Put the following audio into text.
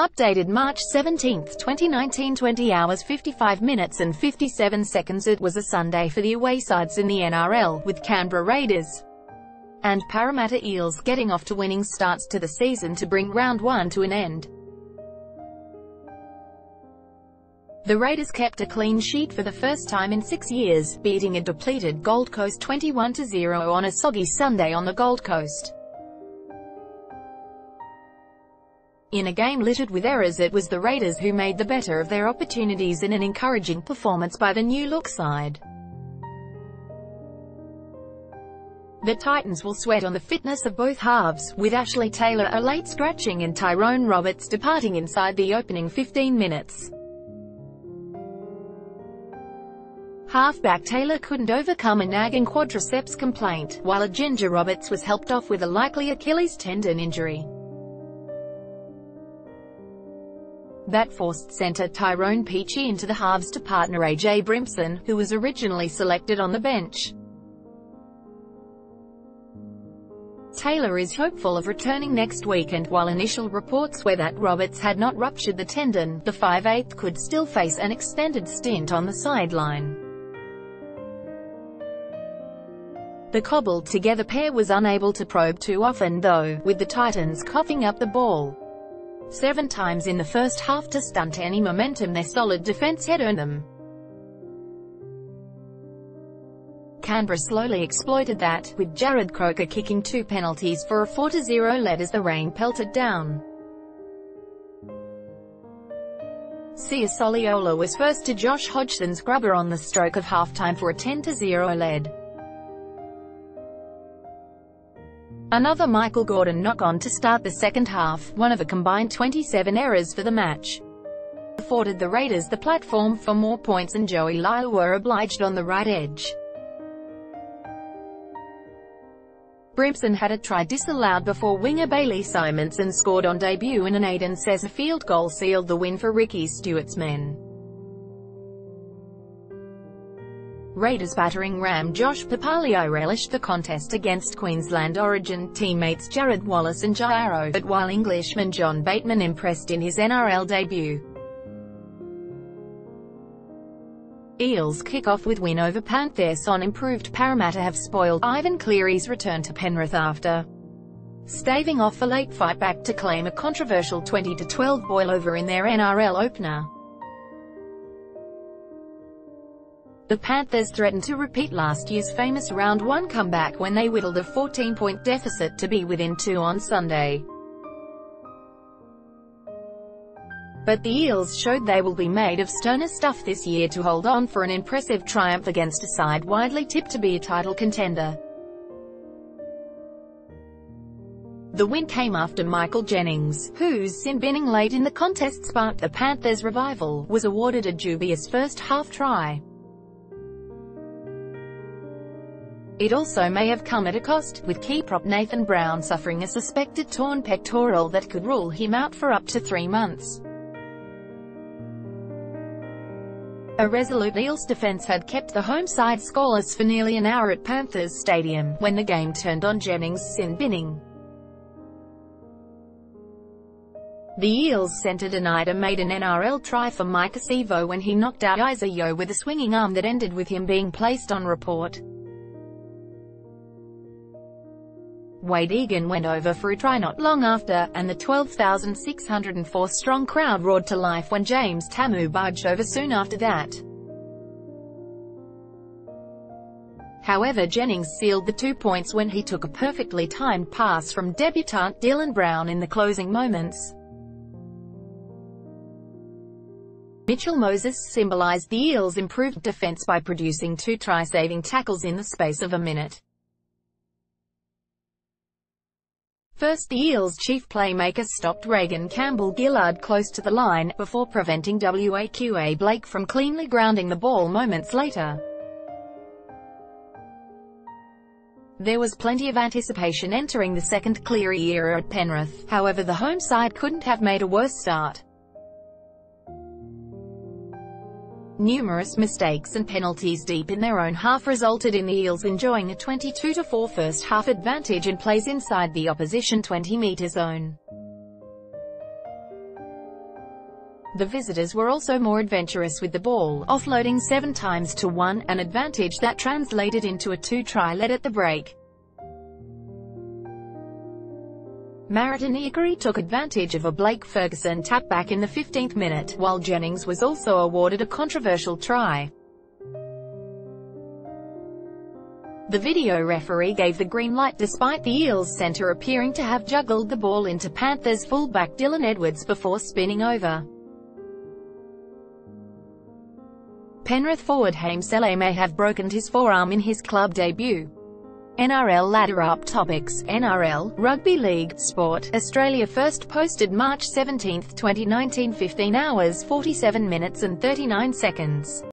Updated March 17, 2019, 20 hours 55 minutes and 57 seconds. It was a Sunday for the away sides in the NRL, with Canberra Raiders and Parramatta Eels getting off to winning starts to the season to bring round one to an end. The Raiders kept a clean sheet for the first time in 6 years, beating a depleted Gold Coast 21-0 on a soggy Sunday on the Gold Coast. In a game littered with errors, it was the Raiders who made the better of their opportunities in an encouraging performance by the new-look side. The Titans will sweat on the fitness of both halves, with Ashley Taylor a late scratching and Tyrone Roberts departing inside the opening 15 minutes. Halfback Taylor couldn't overcome a nagging quadriceps complaint, while a Ginger Roberts was helped off with a likely Achilles tendon injury. That forced centre Tyrone Peachey into the halves to partner AJ Brimson, who was originally selected on the bench. Taylor is hopeful of returning next week, and while initial reports were that Roberts had not ruptured the tendon, the 5'8" could still face an extended stint on the sideline. The cobbled-together pair was unable to probe too often though, with the Titans coughing up the ball 7 times in the first half to stunt any momentum their solid defense had earned them. Canberra slowly exploited that, with Jared Croker kicking 2 penalties for a 4-0 lead as the rain pelted down. Sia Soliola was first to Josh Hodgson's grubber on the stroke of halftime for a 10-0 lead. Another Michael Gordon knock-on to start the second half, one of a combined 27 errors for the match, afforded the Raiders the platform for more points, and Joey Lyle were obliged on the right edge. Brimson had a try disallowed before winger Bailey Simonson scored on debut, and an Aidan Sessa field goal sealed the win for Ricky Stewart's men. Raiders battering ram Josh Papalii relished the contest against Queensland origin teammates Jared Wallace and Jairo, but while Englishman John Bateman impressed in his NRL debut. Eels kick off with win over Panthers on improved. Parramatta have spoiled Ivan Cleary's return to Penrith after staving off a late fight back to claim a controversial 20-12 boilover in their NRL opener. The Panthers threatened to repeat last year's famous round 1 comeback when they whittled a 14-point deficit to be within 2 on Sunday. But the Eels showed they will be made of sterner stuff this year to hold on for an impressive triumph against a side widely tipped to be a title contender. The win came after Michael Jennings, whose sin binning late in the contest sparked the Panthers' revival, was awarded a dubious first-half try. It also may have come at a cost, with key prop Nathan Brown suffering a suspected torn pectoral that could rule him out for up to 3 months. A resolute Eels defence had kept the home side scoreless for nearly an hour at Panthers Stadium, when the game turned on Jennings' sin binning. The Eels centre denied a maiden NRL try for Micah Sevo when he knocked out Isa Yeo with a swinging arm that ended with him being placed on report. Wade Egan went over for a try not long after, and the 12,604-strong crowd roared to life when James Tamu barged over soon after that. However, Jennings sealed the 2 points when he took a perfectly timed pass from debutant Dylan Brown in the closing moments. Mitchell Moses symbolized the Eels' improved defense by producing 2 try-saving tackles in the space of a minute. First, the Eels' chief playmaker stopped Reagan Campbell-Gillard close to the line, before preventing WAQA Blake from cleanly grounding the ball moments later. There was plenty of anticipation entering the second Cleary era at Penrith, however the home side couldn't have made a worse start. Numerous mistakes and penalties deep in their own half resulted in the Eels enjoying a 22-4 first-half advantage in plays inside the opposition 20-metre zone. The visitors were also more adventurous with the ball, offloading 7 times to 1, an advantage that translated into a 2-try lead at the break. Maritaniki took advantage of a Blake Ferguson tap-back in the 15th minute, while Jennings was also awarded a controversial try. The video referee gave the green light despite the Eels centre appearing to have juggled the ball into Panthers fullback Dylan Edwards before spinning over. Penrith forward Hames Sele may have broken his forearm in his club debut. NRL ladder-up topics. NRL, Rugby League, Sport. Australia first posted March 17, 2019, 15 hours 47 minutes and 39 seconds.